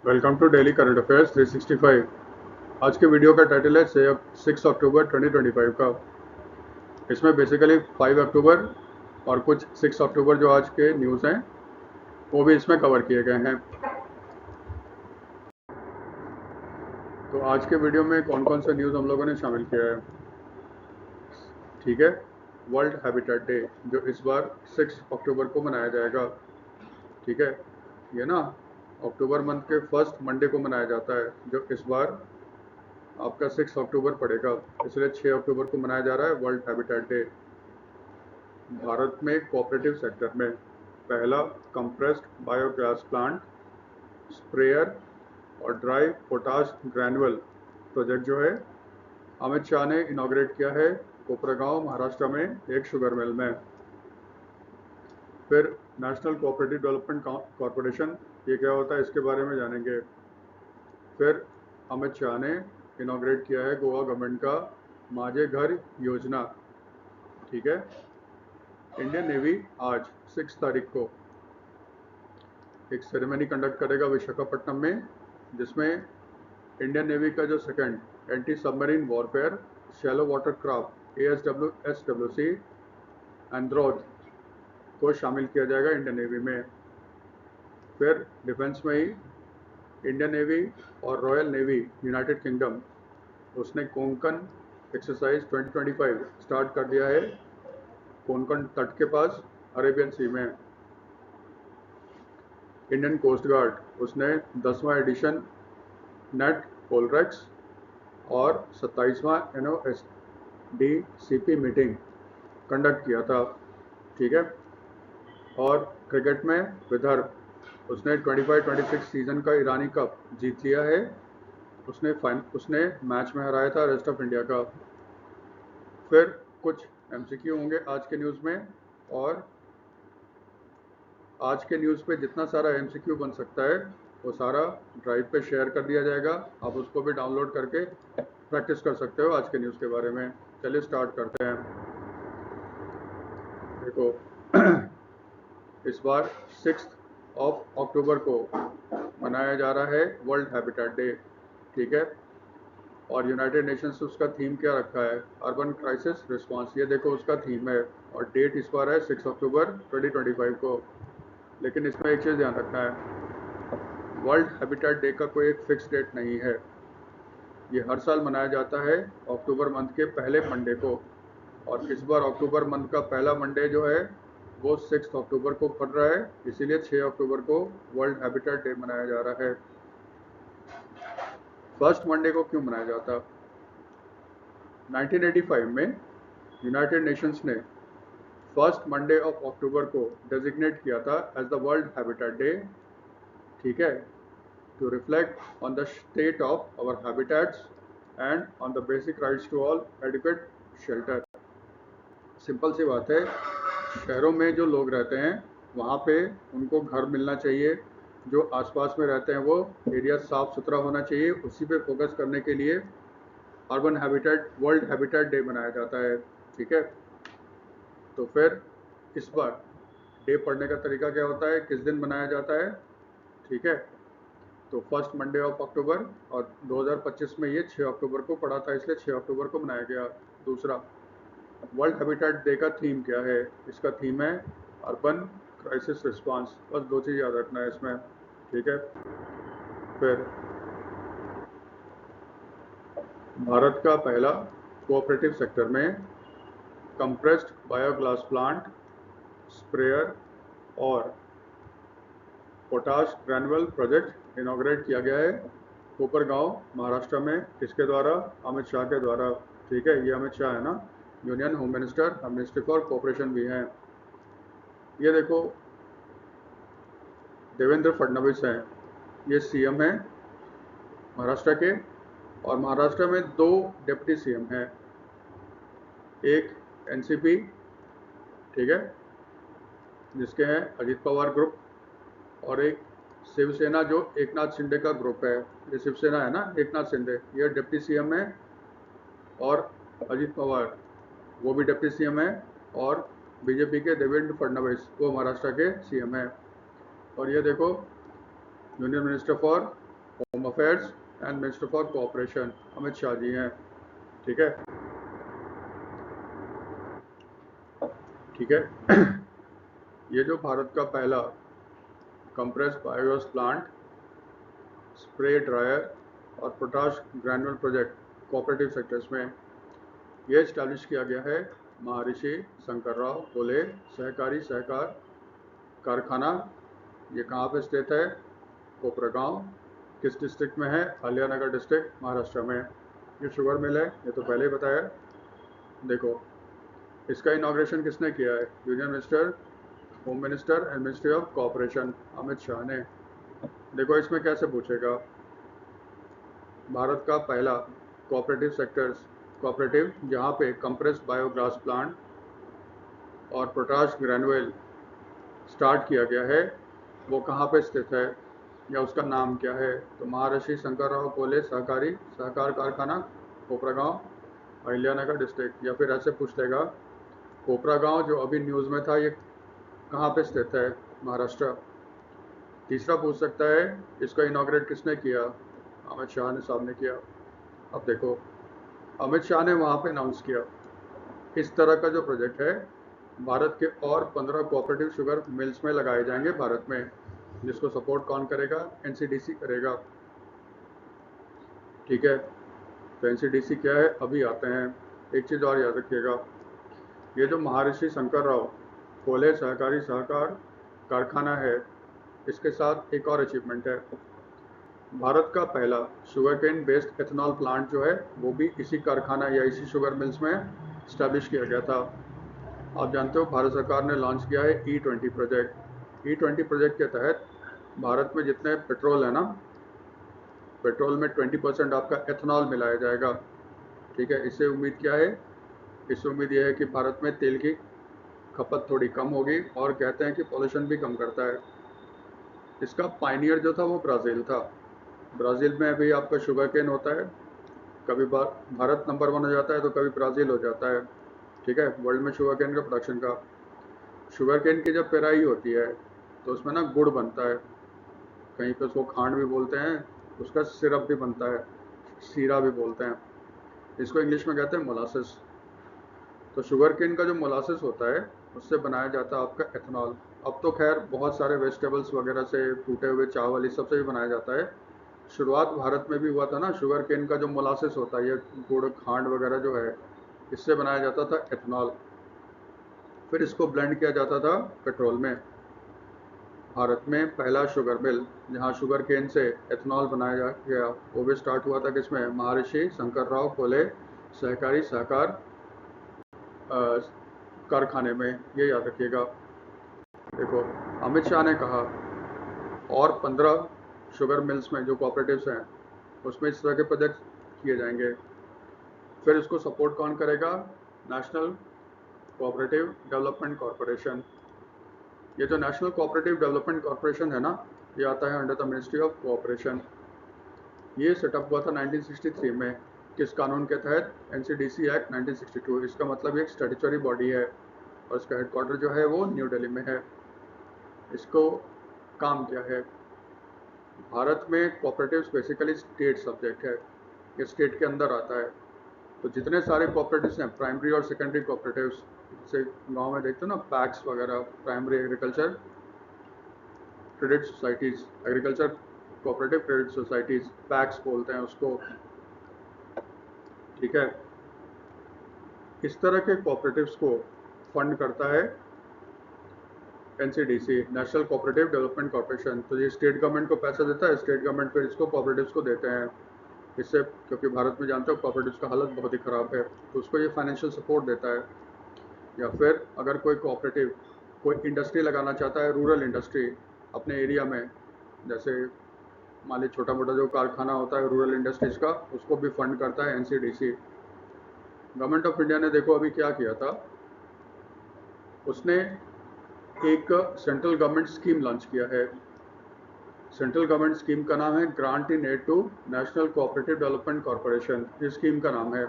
Welcome to daily current affairs 365। आज के video का टाइटल है 6 अक्टूबर 2025 का। इसमें बेसिकली 5 अक्टूबर और कुछ 6 अक्टूबर जो आज के न्यूज़ हैं वो भी इसमें कवर किए गए हैं। तो आज के वीडियो में कौन कौन से न्यूज़ हम लोगों ने शामिल किया है, ठीक है। वर्ल्ड हैबिटेट डे जो इस बार 6 अक्टूबर को मनाया जाएगा, ठीक है। ये ना अक्टूबर मंथ के फर्स्ट मंडे को मनाया जाता है, जो इस बार आपका 6 अक्टूबर पड़ेगा, इसलिए 6 अक्टूबर को मनाया जा रहा है वर्ल्ड हैबिटेट डे। भारत में कोऑपरेटिव सेक्टर में पहला कंप्रेस्ड बायोगैस प्लांट, स्प्रेयर और ड्राई पोटाश ग्रैनुअल प्रोजेक्ट जो है अमित शाह ने इनॉग्रेट किया है कोपरागांव महाराष्ट्र में एक शुगर मिल में। फिर नेशनल कोऑपरेटिव डेवलपमेंट कॉरपोरेशन, ये क्या होता है इसके बारे में जानेंगे। फिर अमित शाह ने इनॉग्रेट किया है गोवा गवर्नमेंट का माझे घर योजना, ठीक है। इंडियन नेवी आज 6 तारीख को एक सेरेमनी कंडक्ट करेगा विशाखापट्टनम में, जिसमें इंडियन नेवी का जो second anti submarine warfare shallow water craft ASWC Androth को शामिल किया जाएगा इंडियन नेवी में। फिर डिफेंस में ही इंडियन नेवी और रॉयल नेवी यूनाइटेड किंगडम उसने कोंकण एक्सरसाइज 2025 स्टार्ट कर दिया है कोंकण तट के पास अरेबियन सी में। इंडियन कोस्ट गार्ड उसने 10वां एडिशन नेट पोलरेक्स और 27वां NOSDCP मीटिंग कंडक्ट किया था, ठीक है। और क्रिकेट में विदर्भ उसने 25-26 सीजन का ईरानी कप जीत लिया है। उसने मैच में हराया था रेस्ट ऑफ इंडिया का। फिर कुछ MCQ होंगे आज के न्यूज़ में, और आज के न्यूज़ पे जितना सारा MCQ बन सकता है वो सारा ड्राइव पे शेयर कर दिया जाएगा, आप उसको भी डाउनलोड करके प्रैक्टिस कर सकते हो आज के न्यूज़ के बारे में। चलिए स्टार्ट करते हैं। देखो इस बार 6 अक्टूबर को मनाया जा रहा है वर्ल्ड हैबिटेट डे, ठीक है। और यूनाइटेड नेशंस उसका थीम क्या रखा है, अर्बन क्राइसिस रिस्पांस, ये देखो उसका थीम है। और डेट इस बार है 6 अक्टूबर 2025 को। लेकिन इसमें एक चीज़ ध्यान रखना है, वर्ल्ड हैबिटेट डे का कोई एक फिक्स डेट नहीं है। ये हर साल मनाया जाता है अक्टूबर मंथ के पहले मंडे को, और इस बार अक्टूबर मंथ का पहला मंडे जो है वो 6 अक्टूबर को पड़ रहा है, इसीलिए 6 अक्टूबर को वर्ल्ड हैबिटेट डे मनाया जा रहा है। फर्स्ट मंडे को क्यों मनाया जाता? 1985 में यूनाइटेड नेशंस ने फर्स्ट मंडे ऑफ अक्टूबर को डेजिग्नेट किया था as the world habitat day, ठीक है, to reflect on the state of our habitats and on the basic rights to all adequate shelter. Simple सी बात है, शहरों में जो लोग रहते हैं वहाँ पे उनको घर मिलना चाहिए, जो आसपास में रहते हैं वो एरिया साफ़ सुथरा होना चाहिए, उसी पे फोकस करने के लिए urban habitat world habitat day मनाया जाता है, ठीक है। तो फिर इस बार डे पढ़ने का तरीका क्या होता है, किस दिन मनाया जाता है, ठीक है। तो फर्स्ट मंडे ऑफ अक्टूबर, और 2025 में ये 6 अक्टूबर को पड़ा था, इसलिए 6 अक्टूबर को मनाया गया। दूसरा, वर्ल्ड हैबिटेट डे का थीम क्या है, इसका थीम है अर्बन क्राइसिस रिस्पांस। बस दो चीज़ याद रखना है इसमें, ठीक है। फिर भारत का पहला कोऑपरेटिव सेक्टर में कंप्रेस्ड बायोगैस प्लांट, स्प्रेयर और पोटाश ग्रैनुअल प्रोजेक्ट इनॉग्रेट किया गया है कोपरगांव महाराष्ट्र में। किसके द्वारा? अमित शाह के द्वारा, ठीक है। ये अमित शाह है ना, union home minister, ministry for cooperation भी हैं। ये देखो देवेंद्र फडणवीस हैं, ये CM हैं महाराष्ट्र के, और महाराष्ट्र में 2 डिप्टी CM हैं, एक NCP, ठीक है, जिसके हैं अजीत पवार ग्रुप, और एक शिवसेना जो एकनाथ शिंदे का ग्रुप है। ये शिवसेना है ना, एकनाथ शिंदे ये डिप्टी CM है, और अजीत पवार वो भी डिप्टी CM है, और बीजेपी के देवेंद्र फडणवीस वो महाराष्ट्र के CM हैं। और ये देखो union minister for home affairs and minister for cooperation Amit Shah ji हैं। ठीक है, ठीक है। ये जो भारत का पहला compressed biogas plant, spray dryer और पोटाश ग्रैनुअल प्रोजेक्ट कोऑपरेटिव सेक्टर्स में ये इस्टेब्लिश किया गया है महर्षि शंकरराव फुले सहकारी सहकार कारखाना। ये कहाँ पे स्थित है? कोपरगांव। किस डिस्ट्रिक्ट में है? अलियानगर डिस्ट्रिक्ट, महाराष्ट्र में। ये शुगर मिल है, ये तो पहले ही बताया। देखो, इसका इनॉग्रेशन किसने किया है? Union minister, home minister and ministry of cooperation Amit Shah ने। देखो इसमें कैसे पूछेगा, भारत का पहला कोऑपरेटिव जहाँ पे कंप्रेस्ड बायोगैस प्लांट और पोटाश ग्रैनुअल स्टार्ट किया गया है, वो कहाँ पे स्थित है या उसका नाम क्या है? तो महर्षि शंकरराव फुले सहकारी सहकार कारखाना, कोपरागांव, अहिल्यानगर डिस्ट्रिक्ट। या फिर ऐसे पूछ लेगा, कोपरागांव जो अभी न्यूज़ में था, ये कहाँ पे स्थित है? महाराष्ट्र। तीसरा पूछ सकता है, इसका इनॉग्रेट किसने किया? अमित शाह ने साहब ने किया। अब देखो, अमित शाह ने वहाँ पे अनाउंस किया। इस तरह का जो प्रोजेक्ट है, भारत के और 15 कोऑपरेटिव शुगर मिल्स में लगाए जाएंगे भारत में, जिसको सपोर्ट कौन करेगा? एनसीडीसी करेगा। ठीक है, तो एनसीडीसी क्या है अभी आते हैं। एक चीज़ और याद रखिएगा, ये जो महर्षि शंकरराव फुले सहकारी सहकार कारखाना है, इसके साथ एक और अचीवमेंट है। भारत का पहला sugar cane based ethanol plant जो है, वो भी इसी कारखाना या इसी शुगर मिल्स में इस्टेब्लिश किया गया था। आप जानते हो भारत सरकार ने लॉन्च किया है E20 प्रोजेक्ट। E20 प्रोजेक्ट के तहत भारत में जितने पेट्रोल है ना, पेट्रोल में 20% आपका एथेनॉल मिलाया जाएगा। ठीक है, इससे उम्मीद क्या है? इससे उम्मीद यह है कि भारत में तेल की खपत थोड़ी कम होगी और कहते हैं कि पॉल्यूशन भी कम करता है। इसका पायनियर जो था वो ब्राज़ील था। ब्राज़ील में अभी आपका शुगर केन होता है, कभी भारत नंबर 1 हो जाता है तो कभी ब्राज़ील हो जाता है। ठीक है, वर्ल्ड में शुगर केन का प्रोडक्शन का। शुगर केन की जब पेराई होती है तो उसमें ना गुड़ बनता है, कहीं पे उसको खांड भी बोलते हैं, उसका सिरप भी बनता है, सीरा भी बोलते हैं। इसको इंग्लिश में कहते हैं मोलासेस। तो शुगर केन का जो मोलासेस होता है, उससे बनाया जाता है आपका एथेनॉल। अब तो खैर बहुत सारे वेजिटेबल्स वगैरह से, टूटे हुए चावल, इस सब से भी बनाया जाता है। शुरुआत भारत में भी हुआ था ना, शुगर केन का जो मोलासेस होता है, ये गुड़ खांड वगैरह जो है, इससे बनाया जाता था एथेनॉल। फिर इसको ब्लेंड किया जाता था पेट्रोल में। भारत में पहला शुगर मिल जहाँ शुगर केन से एथेनॉल बनाया गया, वो भी स्टार्ट हुआ था किसमें? महर्षि शंकरराव फुले सहकारी सहकार कारखाने में। ये याद रखिएगा। देखो, अमित शाह ने कहा और 15 शुगर मिल्स में जो कोऑपरेटिव्स हैं, उसमें इस तरह के प्रोजेक्ट किए जाएंगे। फिर इसको सपोर्ट कौन करेगा? National Cooperative Development corporation. ये जो नेशनल कोऑपरेटिव डेवलपमेंट कॉरपोरेशन है ना, ये आता है under the ministry of cooperation. ये सेटअप हुआ था 1963 में। किस कानून के तहत? NCDC act 1962। इसका मतलब एक स्टैट्यूटरी बॉडी है और इसका हेडक्वार्टर जो है वो न्यू दिल्ली में है। इसको काम क्या है? भारत में कोऑपरेटिव्स बेसिकली स्टेट सब्जेक्ट है, ये स्टेट के अंदर आता है। तो जितने सारे कोऑपरेटिव्स हैं, प्राइमरी और सेकेंडरी कोऑपरेटिव्स, जैसे गांव में देखते हो ना पैक्स वगैरह, primary agriculture credit societies, agriculture cooperative credit societies, PACS बोलते हैं उसको। ठीक है, इस तरह के कोऑपरेटिव्स को फंड करता है NCDC, national Cooperative development corporation. तो ये स्टेट गवर्नमेंट को पैसा देता है, स्टेट गवर्नमेंट फिर इसको कोऑपरेटिव्स को देते हैं। इससे, क्योंकि भारत में जानते हो कोऑपरेटिव्स का हालत बहुत ही ख़राब है, तो उसको ये फाइनेंशियल सपोर्ट देता है। या फिर अगर कोई कोऑपरेटिव कोई इंडस्ट्री लगाना चाहता है, रूरल इंडस्ट्री अपने एरिया में, जैसे मान ली छोटा मोटा जो कारखाना होता है रूरल इंडस्ट्रीज़ का, उसको भी फंड करता है एनसीडीसी। गवर्नमेंट ऑफ इंडिया ने देखो अभी क्या किया था, उसने एक सेंट्रल गवर्नमेंट स्कीम लॉन्च किया है। सेंट्रल गवर्नमेंट स्कीम का नाम है grant in aid to National Cooperative Development Corporation. इस स्कीम का नाम है।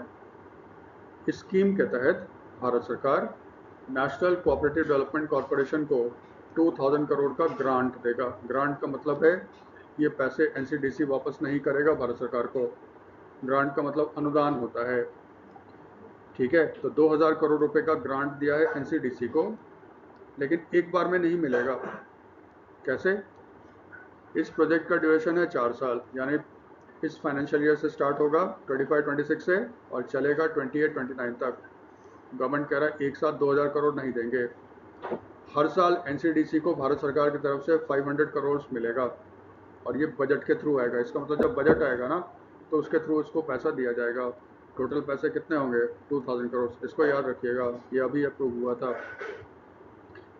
इस स्कीम के तहत भारत सरकार नेशनल कोऑपरेटिव डेवलपमेंट कॉरपोरेशन को 2000 करोड़ का ग्रांट देगा। ग्रांट का मतलब है ये पैसे एनसीडीसी वापस नहीं करेगा भारत सरकार को। ग्रांट का मतलब अनुदान होता है, ठीक है। तो 2000 करोड़ रुपए का ग्रांट दिया है एनसीडीसी को, लेकिन एक बार में नहीं मिलेगा। कैसे? इस प्रोजेक्ट का ड्यूरेशन है 4 साल, यानी इस फाइनेंशियल ईयर से स्टार्ट होगा 25-26 से और चलेगा 28-29 तक। गवर्नमेंट कह रहा है एक साथ 2000 करोड़ नहीं देंगे। हर साल एनसीडीसी को भारत सरकार की तरफ से 500 करोड़ मिलेगा और ये बजट के थ्रू आएगा। इसका मतलब जब बजट आएगा ना तो उसके थ्रू इसको पैसा दिया जाएगा। टोटल पैसे कितने होंगे? 2000 करोड़। इसको याद रखिएगा, ये अभी अप्रूव हुआ था।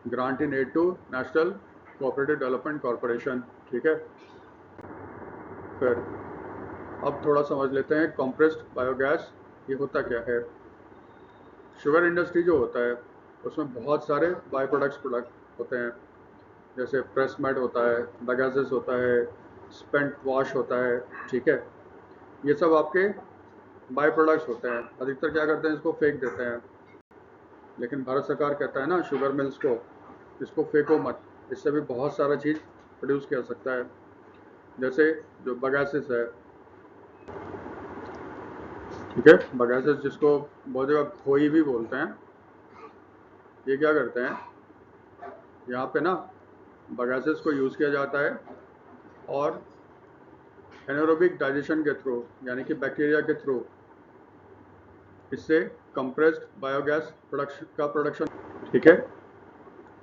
Grant in aid to National Cooperative Development Corporation, ठीक है। फिर अब थोड़ा समझ लेते हैं कंप्रेस्ड बायोगैस ये होता क्या है। शुगर इंडस्ट्री जो होता है उसमें बहुत सारे बाय प्रोडक्ट होते हैं, जैसे प्रेस मैट होता है, बगासेस होता है, स्पेंट वॉश होता है, ठीक है। ये सब आपके बाय प्रोडक्ट्स होते हैं। अधिकतर क्या करते हैं, इसको फेंक देते हैं, लेकिन भारत सरकार कहता है ना शुगर मिल्स को, इसको फेंको मत, इससे भी बहुत सारा चीज़ प्रोड्यूस किया सकता है। जैसे जो बगासेस है, ठीक है, बगासेस जिसको बहुत जगह खोई भी बोलते हैं, ये क्या करते हैं, यहाँ पे ना बगासेस को यूज़ किया जाता है और एनारोबिक डाइजेशन के थ्रू, यानी कि बैक्टीरिया के थ्रू, इससे कंप्रेस्ड बायोगैस प्रोडक्शन, ठीक है।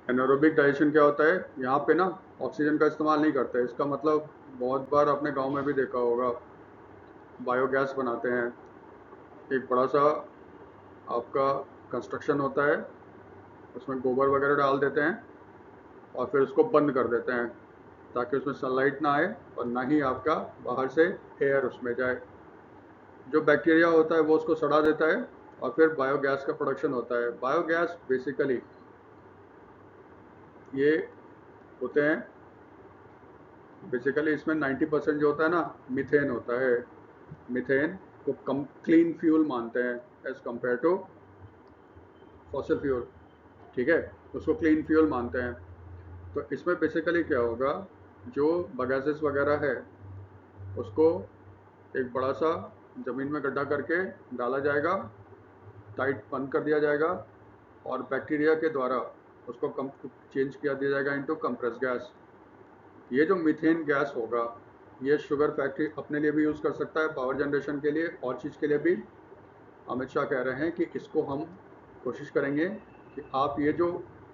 एनारोबिक डाइजेशन क्या होता है, यहाँ पे ना ऑक्सीजन का इस्तेमाल नहीं करते। इसका मतलब बहुत बार आपने गांव में भी देखा होगा, बायोगैस बनाते हैं, एक बड़ा सा आपका कंस्ट्रक्शन होता है, उसमें गोबर वगैरह डाल देते हैं और फिर उसको बंद कर देते हैं ताकि उसमें सनलाइट ना आए और ना ही आपका बाहर से एयर उसमें जाए। जो बैक्टीरिया होता है वो उसको सड़ा देता है और फिर बायोगैस का प्रोडक्शन होता है। बायोगैस बेसिकली ये होते हैं, बेसिकली इसमें 90% जो होता है ना मीथेन होता है। मीथेन को कम क्लीन फ्यूल मानते हैं as compare to fossil fuel, ठीक है, उसको क्लीन फ्यूल मानते हैं। तो इसमें बेसिकली क्या होगा, जो बगासेस वगैरह है उसको एक बड़ा सा ज़मीन में गड्ढा करके डाला जाएगा, टाइट बंद कर दिया जाएगा और बैक्टीरिया के द्वारा उसको चेंज किया दिया जाएगा इनटू कंप्रेस गैस। ये जो मीथेन गैस होगा ये शुगर फैक्ट्री अपने लिए भी यूज़ कर सकता है, पावर जनरेशन के लिए और चीज़ के लिए भी। अमित शाह कह रहे हैं कि इसको हम कोशिश करेंगे कि आप ये जो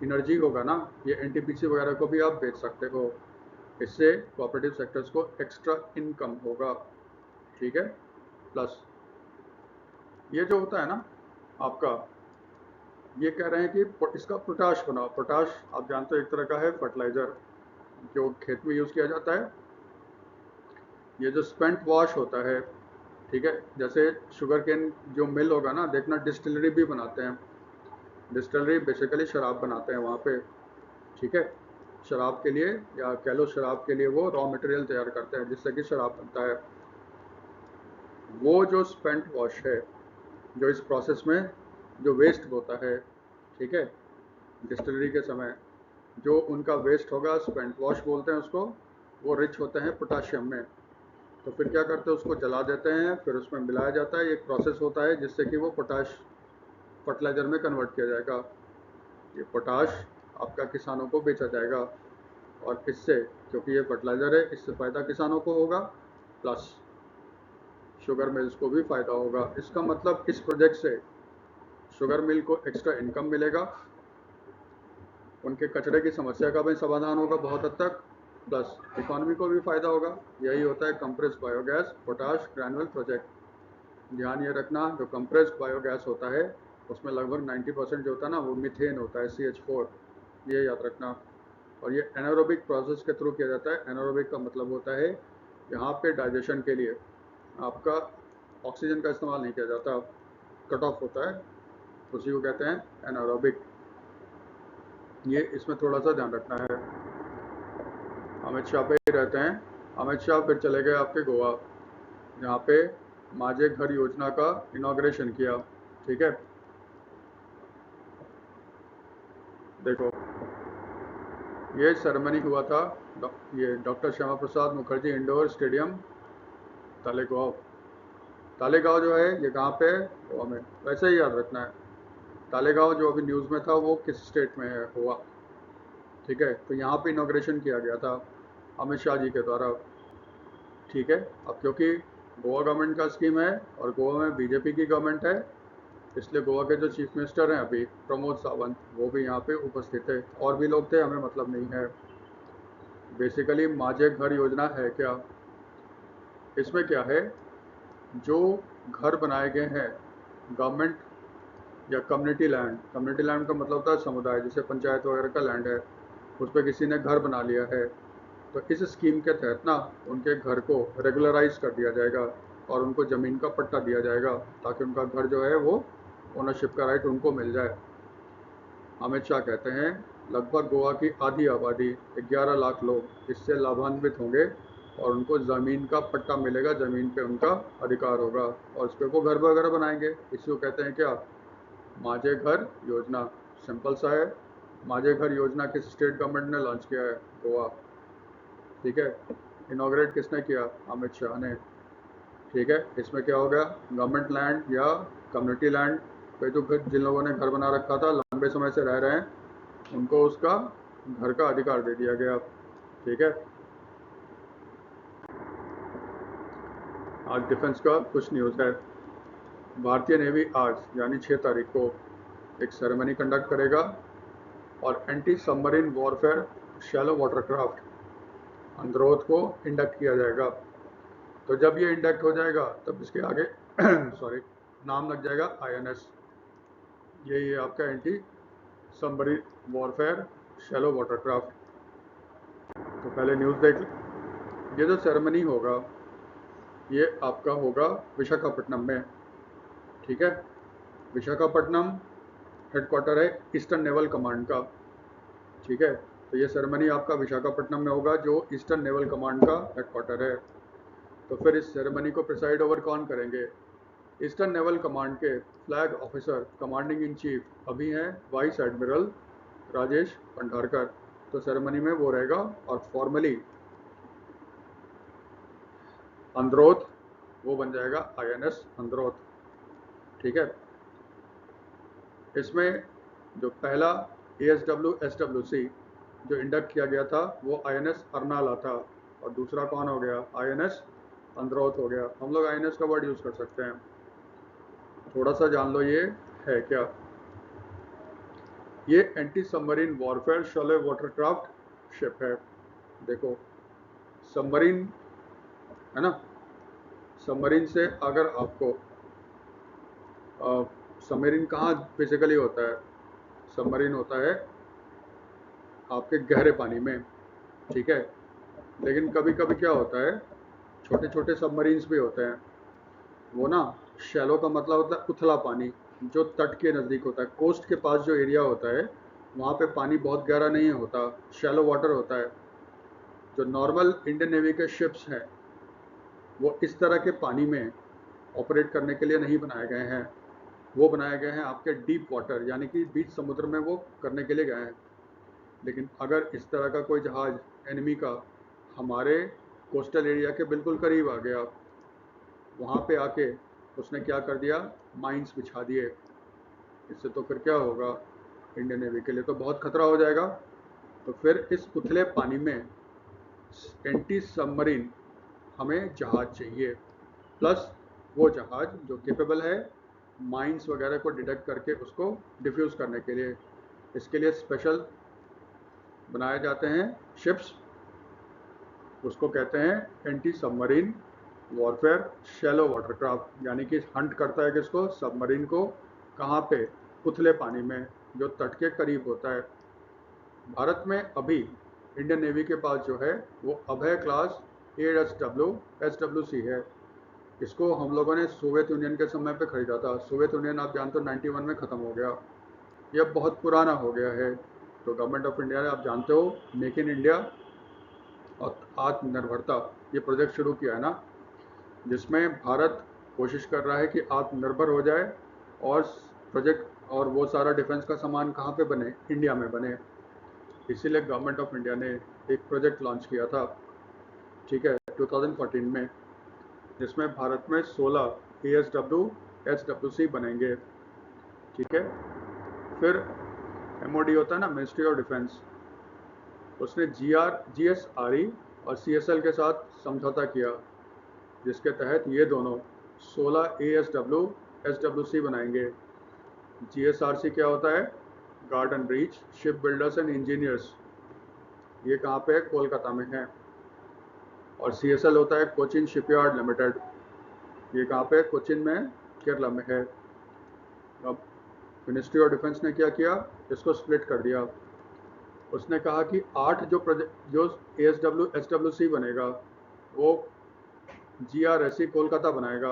एनर्जी होगा ना, ये एनटीपीसी वगैरह को भी आप बेच सकते हो। इससे कोऑपरेटिव सेक्टर्स को एक्स्ट्रा इनकम होगा, ठीक है। प्लस ये जो होता है ना आपका, ये कह रहे हैं कि इसका पोटाश बनाओ। पोटाश आप जानते हो एक तरह का है फर्टिलाइज़र जो खेत में यूज़ किया जाता है। ये जो स्पेंट वॉश होता है, ठीक है, जैसे शुगर केन जो मिल होगा ना, देखना डिस्टिलरी भी बनाते हैं। डिस्टिलरी बेसिकली शराब बनाते हैं वहाँ पे, ठीक है। शराब के लिए या कह लो शराब के लिए वो रॉ मटेरियल तैयार करते हैं जिससे कि शराब बनता है। वो जो स्पेंट वॉश है, जो इस प्रोसेस में जो वेस्ट होता है, ठीक है, डिस्टिलरी के समय जो उनका वेस्ट होगा, स्पेंट वॉश बोलते हैं उसको, वो रिच होते हैं पोटाशियम में। तो फिर क्या करते हैं, उसको जला देते हैं, फिर उसमें मिलाया जाता है, एक प्रोसेस होता है जिससे कि वो पोटाश फर्टिलाइज़र में कन्वर्ट किया जाएगा। ये पोटाश आपका किसानों को बेचा जाएगा और इससे, क्योंकि ये फर्टिलाइज़र है, इससे फ़ायदा किसानों को होगा, प्लस शुगर मिल्स को भी फ़ायदा होगा। इसका मतलब इस प्रोजेक्ट से शुगर मिल को एक्स्ट्रा इनकम मिलेगा, उनके कचरे की समस्या का भी समाधान होगा बहुत हद तक, प्लस इकोनॉमी को भी फ़ायदा होगा। यही होता है कंप्रेस्ड बायोगैस पोटाश ग्रैनुअल प्रोजेक्ट। ध्यान ये रखना, जो कंप्रेस्ड बायोगैस होता है उसमें लगभग 90% जो होता है ना वो मीथेन होता है, CH4, ये याद रखना। और ये एनारोबिक प्रोसेस के थ्रू किया जाता है। एनारोबिक का मतलब होता है यहाँ पे डाइजेशन के लिए आपका ऑक्सीजन का इस्तेमाल नहीं किया जाता, कट ऑफ होता है, उसी को कहते हैं एनारोबिक। ये इसमें थोड़ा सा ध्यान रखना है। अमित शाह पे ही रहते हैं। अमित शाह फिर चले गए आपके गोवा, जहाँ पे माझे घर योजना का इनॉग्रेशन किया, ठीक है। देखो ये सेरेमनी हुआ था ये doctor Shyama Prasad Mukherjee indoor stadium Talegaon. Talegaon जो है ये कहाँ पे है वो हमें वैसे ही याद रखना है। तालेगांव जो अभी न्यूज़ में था वो किस स्टेट में है हुआ, ठीक है। तो यहाँ पे इनॉग्रेशन किया गया था अमित शाह जी के द्वारा, ठीक है। अब क्योंकि गोवा गवर्नमेंट का स्कीम है और गोवा में बीजेपी की गवर्नमेंट है, इसलिए गोवा के जो चीफ मिनिस्टर हैं अभी प्रमोद सावंत वो भी यहाँ पे उपस्थित थे, और भी लोग थे, हमें मतलब नहीं है। बेसिकली माझे घर योजना है क्या, इसमें क्या है, जो घर बनाए गए हैं गवर्नमेंट या कम्युनिटी लैंड का मतलब होता है समुदाय, जैसे पंचायत वगैरह का लैंड है, उस पर किसी ने घर बना लिया है, तो इस स्कीम के तहत ना उनके घर को रेगुलराइज कर दिया जाएगा और उनको ज़मीन का पट्टा दिया जाएगा, ताकि उनका घर जो है वो ओनरशिप का राइट उनको मिल जाए। अमित शाह कहते हैं लगभग गोवा की आधी आबादी 11 लाख लोग इससे लाभान्वित होंगे और उनको ज़मीन का पट्टा मिलेगा, ज़मीन पे उनका अधिकार होगा और उस पर वो घर वगैरह बनाएंगे। इसी को कहते हैं क्या, माझे घर योजना। सिंपल सा है। माझे घर योजना किस स्टेट गवर्नमेंट ने लॉन्च किया है, गोवा, ठीक है। इनॉग्रेट किसने किया, अमित शाह ने, ठीक है। इसमें क्या हो गया, गवर्नमेंट लैंड या कम्युनिटी लैंड पे जो जिन लोगों ने घर बना रखा था लंबे समय से रह रहे हैं, उनको उसका घर का अधिकार दे दिया गया, ठीक है। आज डिफेंस का कुछ न्यूज़ है। भारतीय नेवी आज यानी 6 तारीख को एक सेरेमनी कंडक्ट करेगा और anti submarine warfare shallow watercraft Androth को इंडक्ट किया जाएगा। तो जब ये इंडक्ट हो जाएगा तब इसके आगे सॉरी नाम लग जाएगा INS। ये आपका anti submarine warfare shallow watercraft. तो पहले न्यूज़ देख लें। ये जो सेरेमनी होगा ये आपका होगा विशाखापट्टनम में, ठीक है। विशाखापट्टनम हेडक्वार्टर है ईस्टर्न नेवल कमांड का, ठीक है। तो ये सेरेमनी आपका विशाखापट्टनम में होगा जो ईस्टर्न नेवल कमांड का हेडक्वार्टर है। तो फिर इस सेरेमनी को प्रिसाइड ओवर कौन करेंगे, ईस्टर्न नेवल कमांड के flag officer commanding in chief अभी हैं वाइस एडमिरल राजेश भंडारकर। तो सेरेमनी में वो रहेगा और फॉर्मली अंद्रोथ वो बन जाएगा INS अंद्रोथ, ठीक है। इसमें जो पहला ASW SWC जो इंडक्ट किया गया था वो INS अर्नाला था और दूसरा कौन हो गया, INS अंद्रोथ हो गया। हम लोग INS का वर्ड यूज़ कर सकते हैं। थोड़ा सा जान लो ये है क्या। ये anti submarine warfare shallow watercraft ship है। देखो सबमरीन है ना, सबमरीन से अगर आपको सबमरीन कहाँ बेसिकली होता है, सबमरीन होता है आपके गहरे पानी में, ठीक है। लेकिन कभी कभी क्या होता है, छोटे छोटे सबमरीन्स भी होते हैं, वो ना शैलो का मतलब होता है उथला पानी, जो तट के नज़दीक होता है, कोस्ट के पास जो एरिया होता है वहाँ पे पानी बहुत गहरा नहीं होता, शैलो वाटर होता है। जो नॉर्मल इंडियन नेवी के शिप्स हैं वो इस तरह के पानी में ऑपरेट करने के लिए नहीं बनाए गए हैं, वो बनाए गए हैं आपके डीप वाटर यानी कि बीच समुद्र में वो करने के लिए गए हैं। लेकिन अगर इस तरह का कोई जहाज़ एनिमी का हमारे कोस्टल एरिया के बिल्कुल करीब आ गया, वहाँ पे आके उसने क्या कर दिया, माइंस बिछा दिए, इससे तो फिर क्या होगा, इंडियन नेवी के लिए तो बहुत खतरा हो जाएगा। तो फिर इस उथले पानी में एंटी सबमरीन हमें जहाज़ चाहिए, प्लस वो जहाज़ जो केपेबल है माइंस वगैरह को डिटेक्ट करके उसको डिफ्यूज़ करने के लिए। इसके लिए स्पेशल बनाए जाते हैं शिप्स, उसको कहते हैं anti submarine warfare shallow watercraft, यानी कि हंट करता है किसको, सबमरीन को, कहाँ पे, उथले पानी में जो तट के करीब होता है। भारत में अभी इंडियन नेवी के पास जो है वो अभय क्लास SWC है। इसको हम लोगों ने सोवियत यूनियन के समय पे खरीदा था। सोवियत यूनियन आप जानते हो 91 में ख़त्म हो गया, यह बहुत पुराना हो गया है। तो गवर्नमेंट ऑफ इंडिया ने, आप जानते हो, मेक इन इंडिया और आत्मनिर्भरता ये प्रोजेक्ट शुरू किया है ना, जिसमें भारत कोशिश कर रहा है कि आत्मनिर्भर हो जाए और प्रोजेक्ट और वो सारा डिफेंस का सामान कहाँ पे बने, इंडिया में बने। इसीलिए गवर्नमेंट ऑफ इंडिया ने एक प्रोजेक्ट लॉन्च किया था, ठीक है, 2014 में, जिसमें भारत में 16 ASW SWC बनेंगे, ठीक है। फिर MOD होता है ना, मिनिस्ट्री ऑफ डिफेंस, उसने GSRE और CSL के साथ समझौता किया, जिसके तहत ये दोनों 16 ASW SWC बनाएंगे। GSRC क्या होता है? Guard and breach ship builders and engineers, ये कहाँ पे है? कोलकाता में है। और CSL होता है कोचिन शिपयार्ड लिमिटेड, ये कहाँ पे? कोचिन में, केरला में है। अब मिनिस्ट्री ऑफ डिफेंस ने क्या किया? इसको स्प्लिट कर दिया। उसने कहा कि 8 जो ASW SWC बनेगा वो GRSE कोलकाता बनाएगा,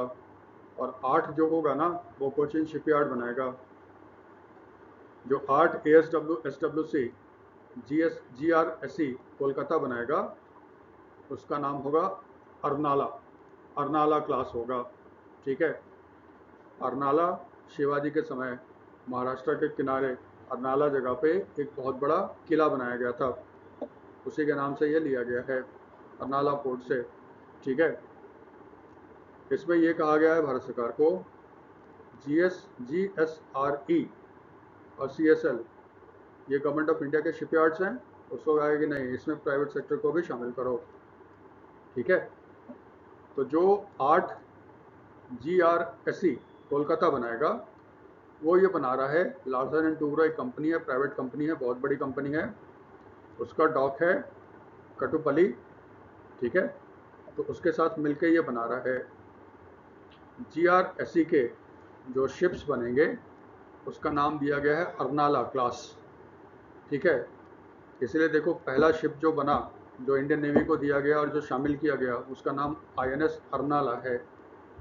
और 8 जो होगा ना वो कोचिन शिपयार्ड बनाएगा। जो 8 ASW SWC GRSE कोलकाता बनाएगा उसका नाम होगा अर्नाला क्लास होगा, ठीक है। अर्नाला शिवाजी के समय महाराष्ट्र के किनारे अर्नाला जगह पे एक बहुत बड़ा किला बनाया गया था, उसी के नाम से ये लिया गया है, अर्नाला फोर्ट से, ठीक है। इसमें ये कहा गया है भारत सरकार को GSRE और CSL ये गवर्नमेंट ऑफ इंडिया के शिपयार्ड्स हैं, उसको कहा कि नहीं इसमें प्राइवेट सेक्टर को भी शामिल करो, ठीक है। तो जो 8 GRSE कोलकाता बनाएगा वो ये बना रहा है लार्सन एंड टूब्रो, एक कंपनी है, प्राइवेट कंपनी है, बहुत बड़ी कंपनी है, उसका डॉक है कटुपली, ठीक है। तो उसके साथ मिलके ये बना रहा है। GRSE के जो शिप्स बनेंगे उसका नाम दिया गया है अर्नाला क्लास, ठीक है। इसलिए देखो पहला शिप जो बना, जो इंडियन नेवी को दिया गया और जो शामिल किया गया, उसका नाम INS अर्नाला है।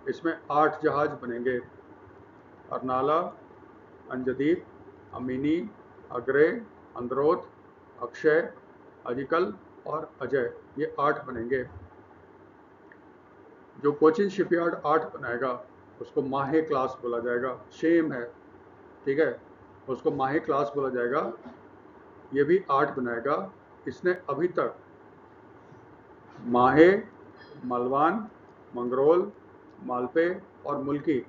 इसमें 8 जहाज बनेंगे, अर्नाला, अंजदीप, अमीनी, अग्रे, अंद्रोथ, अक्षय, अजिकल और अजय, ये 8 बनेंगे। जो कोचिन शिपयार्ड 8 बनाएगा उसको माहे क्लास बोला जाएगा, सेम है, ठीक है, उसको माहे क्लास बोला जाएगा। ये भी 8 बनाएगा। इसने अभी तक माहे, मलवान, मंगरोल, मालपे और मुल्की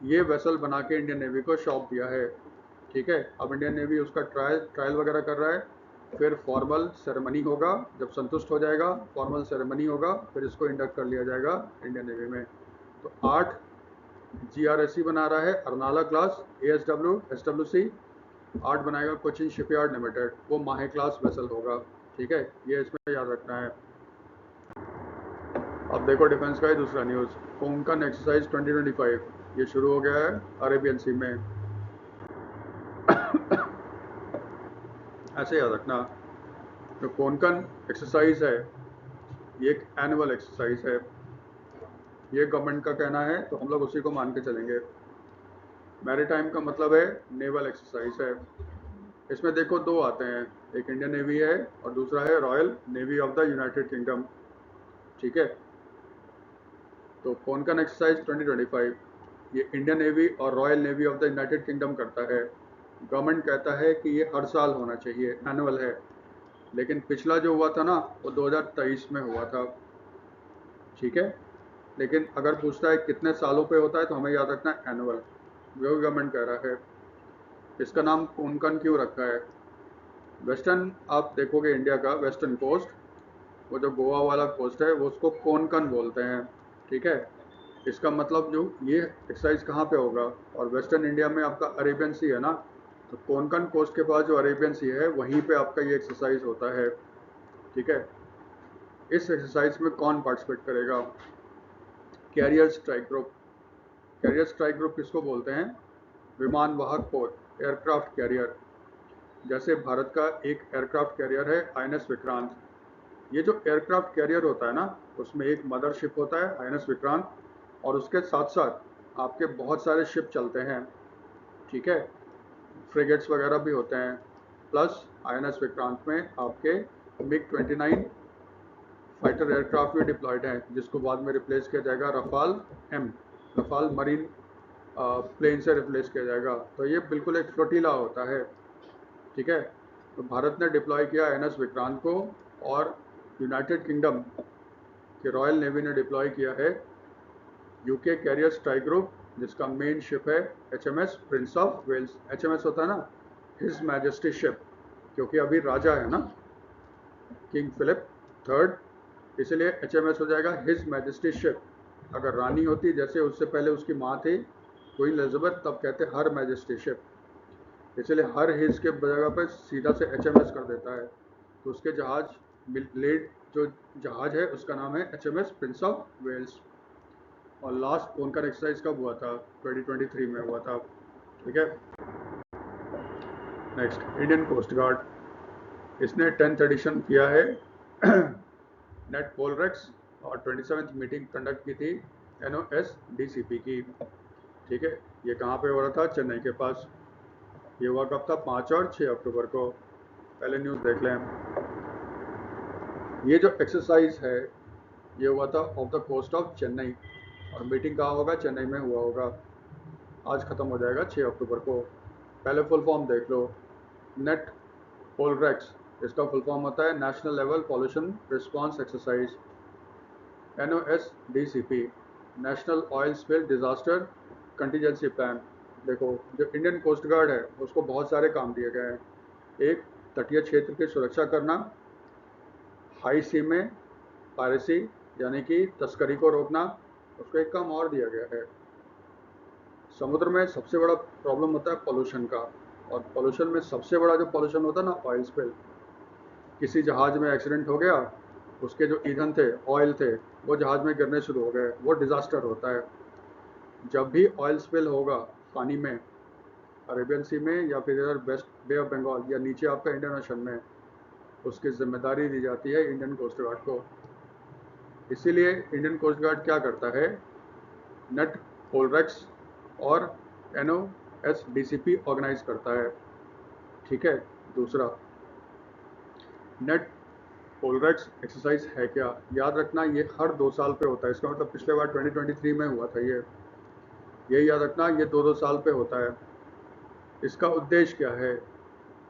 ये वेसल बना के इंडियन नेवी को सौंप दिया है, ठीक है। अब इंडियन नेवी उसका ट्रायल वगैरह कर रहा है, फिर फॉर्मल सेरेमनी होगा, जब संतुष्ट हो जाएगा फॉर्मल सेरेमनी होगा, फिर इसको इंडक्ट कर लिया जाएगा इंडियन नेवी में। तो 8 GRSE बना रहा है अर्नाला क्लास ASW SWC, 8 बनाएगा कोचिन शिपयार्ड लिमिटेड, वो माहे क्लास वेसल होगा, ठीक है, ये इसमें याद रखना है। अब देखो डिफेंस का ही दूसरा न्यूज़, कोंकण एक्सरसाइज 2025 ये शुरू हो गया है अरेबियन सी में। ऐसे याद रखना, जो कोंकण एक्सरसाइज है ये एक एनुअल एक्सरसाइज है, ये गवर्नमेंट का कहना है तो हम लोग उसी को मान के चलेंगे। मैरीटाइम का मतलब है नेवल एक्सरसाइज है। इसमें देखो 2 आते हैं, एक इंडियन नेवी है और दूसरा है Royal Navy of the United kingdom, ठीक है। तो कोंकण एक्सरसाइज 2025 ये इंडियन नेवी और royal Navy of the United kingdom करता है। गवर्नमेंट कहता है कि ये हर साल होना चाहिए, एनुअल है, लेकिन पिछला जो हुआ था ना वो 2023 में हुआ था, ठीक है। लेकिन अगर पूछता है कितने सालों पे होता है तो हमें याद रखना है एनुअल, जो गवर्नमेंट कह रहा है। इसका नाम कोंकण क्यों रखा है? वेस्टर्न आप देखोगे इंडिया का वेस्टर्न कोस्ट, वो जो गोवा वाला कोस्ट है वो उसको कोंकण बोलते हैं, ठीक है। इसका मतलब जो ये एक्सरसाइज कहाँ पे होगा, और वेस्टर्न इंडिया में आपका अरेबियन सी है ना, तो कोंकण कोस्ट के पास जो अरेबियन सी है वहीं पे आपका ये एक्सरसाइज होता है, ठीक है। इस एक्सरसाइज में कौन पार्टिसिपेट करेगा? Career strike group. Career strike group किसको बोलते हैं? विमान वाहक पोत, एयरक्राफ्ट कैरियर। जैसे भारत का एक एयरक्राफ्ट कैरियर है INS विक्रांत, ये जो एयरक्राफ्ट कैरियर होता है ना उसमें एक मदरशिप होता है INS विक्रांत, और उसके साथ साथ आपके बहुत सारे शिप चलते हैं, ठीक है, फ्रिगेट्स वगैरह भी होते हैं। प्लस INS विक्रांत में आपके MiG-29 फाइटर एयरक्राफ्ट भी डिप्लॉयड हैं, जिसको बाद में रिप्लेस किया जाएगा रफाल मरीन प्लेन से रिप्लेस किया जाएगा। तो ये बिल्कुल एक फ्लोटिला होता है, ठीक है। तो भारत ने डिप्लॉय किया NS विक्रांत को, और यूनाइटेड किंगडम के रॉयल नेवी ने डिप्लॉय किया है UK कैरियर स्ट्राइक ग्रुप, जिसका मेन शिप है HMS Prince of Wales. HMS होता है ना हिज मैजेस्टी शिप, क्योंकि अभी राजा है ना किंग फिलिप थर्ड, इसलिए HMS हो जाएगा हिज मैजेस्टी शिप। अगर रानी होती, जैसे उससे पहले उसकी माँ थी क्वीन एलिजाबेथ, तब कहते हर मैजेस्टी शिप, इसलिए हर हिज के जगह पर सीधा से HMS कर देता है। तो उसके जहाज लेड जो जहाज है उसका नाम है HMS प्रिंस ऑफ वेल्स। और लास्ट कोनकर एक्सरसाइज कब हुआ था? 2023 में हुआ था। ठीक है। नेक्स्ट, इंडियन कोस्ट गार्ड, इसने 10th एडिशन किया है नेट पोलरेक्स, और 27th मीटिंग कंडक्ट की थी NOSDCP की। ठीक है। ये कहाँ पे हो रहा था? चेन्नई के पास। ये हुआ कब था? 5 और 6 अक्टूबर को। पहले न्यूज़ देख लें। ये जो एक्सरसाइज है ये हुआ था off the coast of Chennai, और मीटिंग कहाँ होगा? चेन्नई में हुआ होगा। आज ख़त्म हो जाएगा 6 अक्टूबर को। पहले फुल फॉर्म देख लो। नेट पोलरेक्स, इसका फुल फॉर्म होता है national level pollution response exercise, NOSDCP, national oil spill disaster contingency plan. देखो, जो इंडियन कोस्ट गार्ड है उसको बहुत सारे काम दिए गए हैं। एक, तटीय क्षेत्र की सुरक्षा करना, हाई सी में पायरेसी यानी कि तस्करी को रोकना। उसको एक काम और दिया गया है, समुद्र में सबसे बड़ा प्रॉब्लम होता है पोल्यूशन का, और पोल्यूशन में सबसे बड़ा जो पोल्यूशन होता है ना, ऑयल स्पिल। किसी जहाज में एक्सीडेंट हो गया, उसके जो ईंधन थे, ऑयल थे, वो जहाज में गिरने शुरू हो गए, वो डिज़ास्टर होता है। जब भी ऑयल स्पिल होगा पानी में, अरेबियन सी में या फिर इधर वेस्ट बे ऑफ बंगाल या नीचे आपका इंडियन ओशन में, उसकी जिम्मेदारी दी जाती है इंडियन कोस्ट गार्ड को। इसीलिए इंडियन कोस्ट गार्ड क्या करता है? नेट पोलरेक्स और NOSDCP ऑर्गेनाइज करता है। ठीक है। दूसरा, नेट पोलरेक्स एक्सरसाइज है क्या? याद रखना, ये हर 2 साल पे होता है। इसका मतलब पिछले बार 2023 में हुआ था ये याद रखना, ये 2-2 साल पे होता है। इसका उद्देश्य क्या है?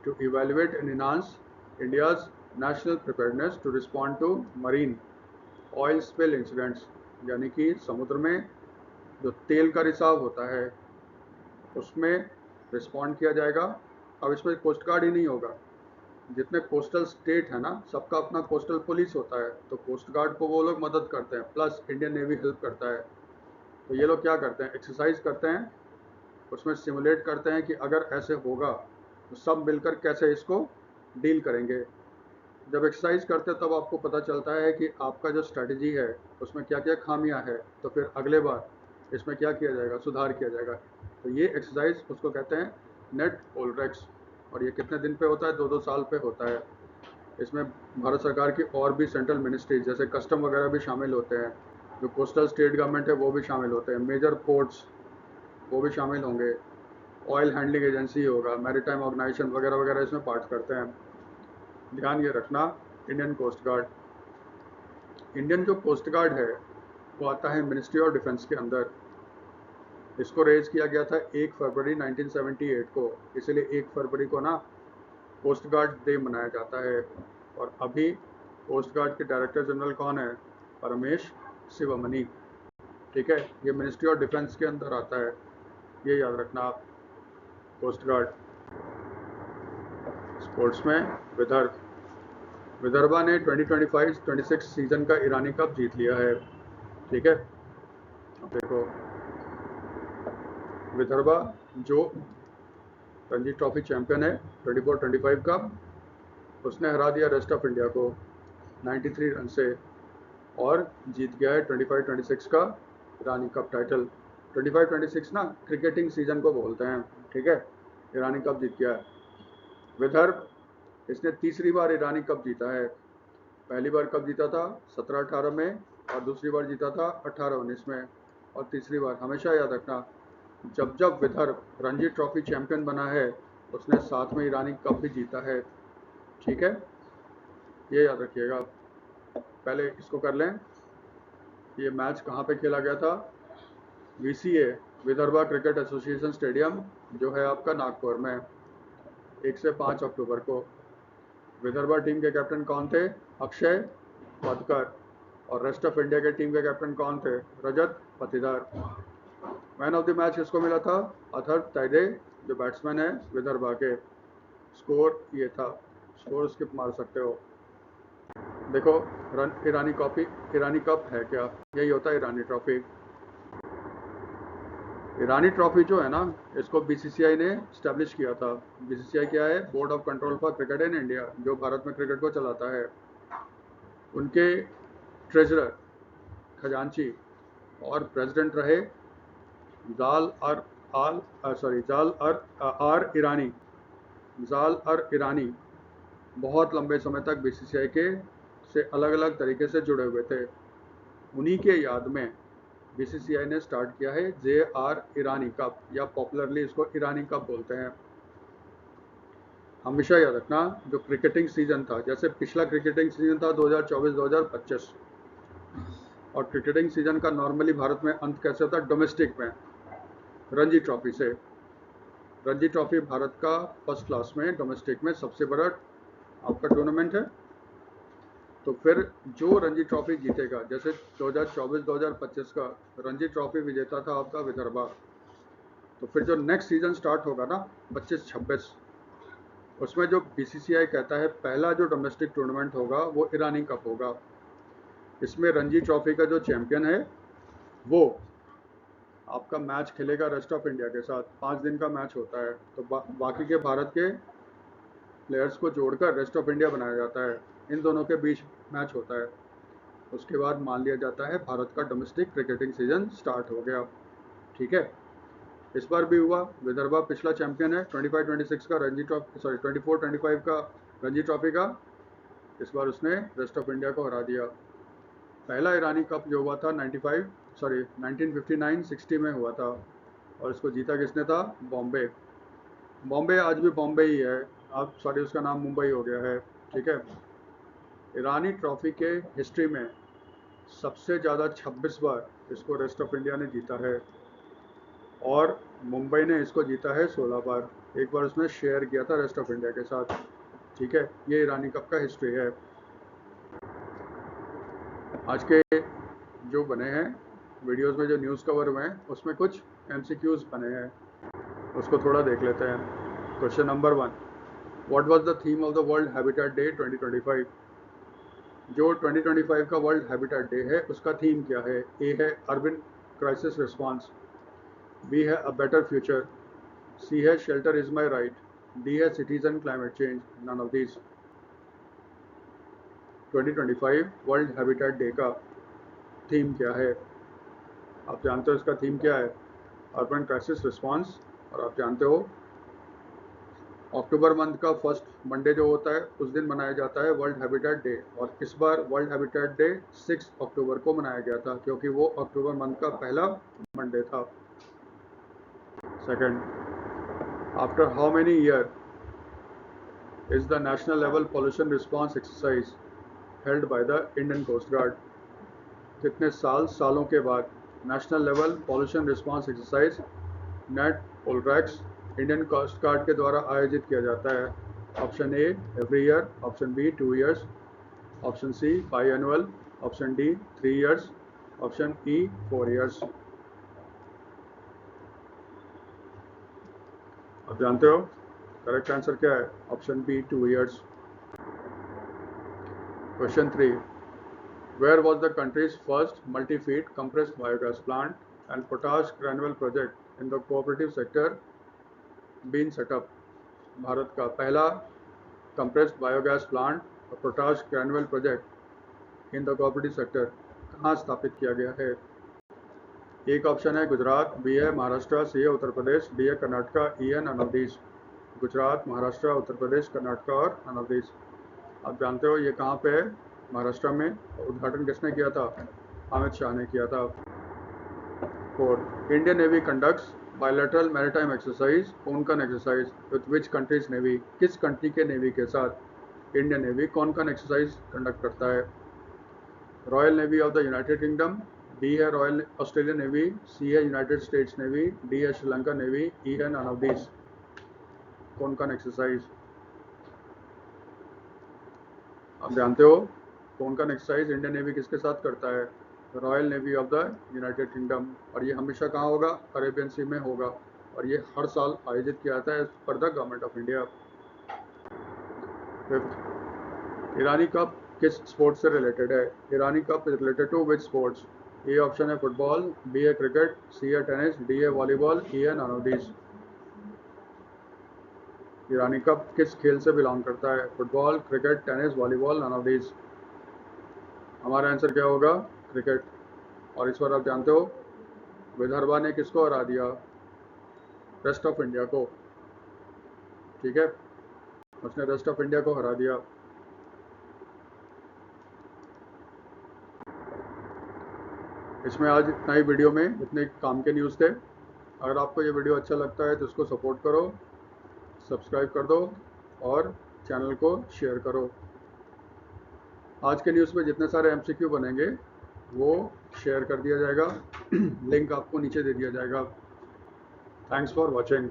To evaluate and enhance India's national preparedness to respond to marine oil spill incidents, यानी कि समुद्र में जो तेल का रिसाव होता है उसमें रिस्पॉन्ड किया जाएगा। अब इसमें कोस्ट गार्ड ही नहीं होगा, जितने कोस्टल स्टेट है ना, सबका अपना कोस्टल पुलिस होता है, तो कोस्ट गार्ड को वो लोग मदद करते हैं, प्लस इंडियन नेवी हेल्प करता है। तो ये लोग क्या करते हैं? एक्सरसाइज करते हैं, उसमें सिमुलेट करते हैं कि अगर ऐसे होगा तो सब मिलकर कैसे इसको डील करेंगे। जब एक्सरसाइज करते हैं तब आपको पता चलता है कि आपका जो स्ट्रैटेजी है उसमें क्या क्या खामियां है, तो फिर अगले बार इसमें क्या किया जाएगा? सुधार किया जाएगा। तो ये एक्सरसाइज उसको कहते हैं नेट पोलरेक्स, और ये कितने दिन पे होता है? 2-2 साल पे होता है। इसमें भारत सरकार की और भी सेंट्रल मिनिस्ट्रीज जैसे कस्टम वगैरह भी शामिल होते हैं, जो कोस्टल स्टेट गवर्नमेंट है वो भी शामिल होते हैं, मेजर पोर्ट्स वो भी शामिल होंगे, ऑयल हैंडलिंग एजेंसी होगा, मैरीटाइम ऑर्गेनाइजेशन वगैरह वगैरह इसमें पार्ट करते हैं। ध्यान ये रखना, इंडियन कोस्ट गार्ड, इंडियन जो कोस्ट गार्ड है वो आता है मिनिस्ट्री ऑफ डिफेंस के अंदर। इसको रेज किया गया था 1 फरवरी 1978 को, इसलिए 1 फरवरी को ना कोस्ट गार्ड डे मनाया जाता है। और अभी कोस्ट गार्ड के डायरेक्टर जनरल कौन है? परमेश शिवमणि। ठीक है। ये मिनिस्ट्री ऑफ डिफेंस के अंदर आता है, ये याद रखना आप। Coast guard. स्पोर्ट्स में विदर्भा ने 2025-26 सीजन का ईरानी कप जीत लिया है। ठीक है। अब देखो, विदर्भा जो रणजी ट्रॉफी चैंपियन है 24-25 का, उसने हरा दिया रेस्ट ऑफ इंडिया को 93 रन से, और जीत गया है 25-26 का ईरानी कप टाइटल। 25-26 ना क्रिकेटिंग सीजन को बोलते हैं। ठीक है। ईरानी कप जीत गया है विदर्भ। इसने तीसरी बार ईरानी कप जीता है। पहली बार कब जीता था? 17-18 में, और दूसरी बार जीता था 18-19 में, और तीसरी बार, हमेशा याद रखना, जब जब विदर्भ रणजी ट्रॉफी चैंपियन बना है उसने साथ में ईरानी कप भी जीता है। ठीक है। ये याद रखिएगा। पहले इसको कर लें। ये मैच कहाँ पे खेला गया था? VCA, Vidarbha cricket association stadium, जो है आपका नागपुर में, 1 से 5 अक्टूबर को। विदर्भा टीम के कैप्टन कौन थे? अक्षय पदकर। और रेस्ट ऑफ इंडिया के टीम के कैप्टन कौन थे? रजत पटीदार। मैन ऑफ द मैच किसको मिला था? अथर्व ताइडे, जो बैट्समैन है विदर्भा के। स्कोर ये था, स्कोर स्किप मार सकते हो। देखो ईरानी कप है क्या? यही होता है ईरानी ट्रॉफी। ईरानी ट्रॉफी जो है ना, इसको बीसीसीआई ने स्टैब्लिश किया था। बीसीसीआई क्या है? Board of control for cricket in India, जो भारत में क्रिकेट को चलाता है। उनके ट्रेजरर, खजांची और प्रेसिडेंट रहे जाल आर ईरानी। जाल अर ईरानी बहुत लंबे समय तक बीसीसीआई के से अलग अलग तरीके से जुड़े हुए थे। उन्हीं के याद में बीसीसीआई ने स्टार्ट किया है JR ईरानी कप, या पॉपुलरली इसको ईरानी कप बोलते हैं। हमेशा याद रखना, जो क्रिकेटिंग सीजन था, जैसे पिछला क्रिकेटिंग सीजन था 2024-2025, और क्रिकेटिंग सीजन का नॉर्मली भारत में अंत कैसे होता है? डोमेस्टिक में, रणजी ट्रॉफी से। रणजी ट्रॉफी भारत का फर्स्ट क्लास में डोमेस्टिक में सबसे बड़ा आपका टूर्नामेंट है। तो फिर जो रणजी ट्रॉफी जीतेगा, जैसे 2024-2025 का रणजी ट्रॉफी विजेता था आपका विदर्भा, तो फिर जो नेक्स्ट सीजन स्टार्ट होगा ना 25-26, उसमें जो बीसीसीआई कहता है पहला जो डोमेस्टिक टूर्नामेंट होगा वो ईरानी कप होगा। इसमें रणजी ट्रॉफी का जो चैंपियन है वो आपका मैच खेलेगा रेस्ट ऑफ इंडिया के साथ। 5 दिन का मैच होता है, तो बाकी के भारत के प्लेयर्स को जोड़कर रेस्ट ऑफ इंडिया बनाया जाता है। इन दोनों के बीच मैच होता है। उसके बाद मान लिया जाता है भारत का डोमेस्टिक क्रिकेटिंग सीजन स्टार्ट हो गया। ठीक है, इस बार भी हुआ। विदर्भा पिछला चैंपियन है 25-26 का रणजी ट्रॉफी, 24-25 का रणजी ट्रॉफी का। इस बार उसने रेस्ट ऑफ इंडिया को हरा दिया। पहला ईरानी कप जो हुआ था 1959-60 में हुआ था, और इसको जीता किसने था? बॉम्बे आज भी बॉम्बे ही है। अब उसका नाम मुंबई हो गया है। ठीक है, ईरानी ट्रॉफी के हिस्ट्री में सबसे ज़्यादा 26 बार इसको रेस्ट ऑफ इंडिया ने जीता है, और मुंबई ने इसको जीता है 16 बार। एक बार उसने शेयर किया था रेस्ट ऑफ इंडिया के साथ। ठीक है, ये ईरानी कप का हिस्ट्री है। आज के जो बने हैं वीडियोस में, जो न्यूज़ कवर हुए हैं, उसमें कुछ MCQs बने हैं, उसको थोड़ा देख लेते हैं। Question number 1, what was the theme of the world habitat day 2025? जो 2025 का वर्ल्ड हैबिटेट डे है उसका थीम क्या है? ए है अर्बन क्राइसिस रिस्पॉन्स, बी है अ बेटर फ्यूचर, सी है shelter is my right, D है citizen climate change. None of these. 2025 world habitat day का थीम क्या है? आप जानते हो इसका थीम क्या है? Urban crisis response. और आप जानते हो अक्टूबर मंथ का फर्स्ट मंडे जो होता है उस दिन मनाया जाता है वर्ल्ड हैबिटेट डे, और इस बार वर्ल्ड हैबिटेट डे 6 अक्टूबर को मनाया गया था, क्योंकि वो अक्टूबर मंथ का पहला मंडे था। Second, after how many year is the national level pollution response exercise held by the Indian coast guard? कितने सालों के बाद national level pollution response exercise net पोलरैक्स Indian coast guard के द्वारा आयोजित किया जाता है? Option A every year, option B 2 years, option C by annual, option D 3 years, option E 4 years. आप जानते हो करेक्ट आंसर क्या है? Option B 2 years. Question 3, where was the country's first multi feed compressed biogas plant and potash granule project in the cooperative sector been set up? Bharat का पहला compressed biogas plant और potash granule project in the cooperative sector कहाँ स्थापित किया गया है? एक option है गुजरात, बी है महाराष्ट्र, सी है उत्तर प्रदेश, डी है कर्नाटका, ई है none of these. Gujarat, Maharashtra, Uttar Pradesh, Karnataka और नन ऑफ दीज। आप जानते हो ये कहाँ पे है? महाराष्ट्र में। उद्घाटन किसने किया था? अमित शाह ने किया था। 4, Indian Navy conducts bilateral maritime exercise Konkan exercise with which countries navy? किस कंट्री के नेवी के साथ Indian Navy Konkan exercise conduct करता है? Royal Navy of the United Kingdom, B है रॉयल ऑस्ट्रेलियन नेवी, सी है यूनाइटेड स्टेट्स नेवी, डी है Sri Lanka navy, ई है नन ऑफ दीज। कोनकन एक्सरसाइज। आप जानते हो कौन का एक्सरसाइज इंडियन नेवी किसके साथ करता है? Royal Navy of the United kingdom. और ये हमेशा कहाँ होगा? अरेबियन सी में होगा। और ये हर साल आयोजित किया जाता है for the government of India. Fifth, Irani cup किस स्पोर्ट्स से रिलेटेड है? Irani cup is related to which sports? A option है फुटबॉल, बी है क्रिकेट, सी है टेनिस, डी है वॉलीबॉल, ई है none of these. Irani cup किस खेल से बिलोंग करता है? Football, cricket, tennis, volleyball, none of these. हमारा आंसर क्या होगा? क्रिकेट। और इस बार आप जानते हो विदर्भा ने किसको हरा दिया? रेस्ट ऑफ इंडिया को। ठीक है, उसने रेस्ट ऑफ इंडिया को हरा दिया। इसमें आज इतना ही, वीडियो में इतने काम के न्यूज़ थे। अगर आपको ये वीडियो अच्छा लगता है तो इसको सपोर्ट करो, सब्सक्राइब कर दो और चैनल को शेयर करो। आज के न्यूज़ में जितने सारे MCQ बनेंगे वो शेयर कर दिया जाएगा। लिंक आपको नीचे दे दिया जाएगा। Thanks for watching.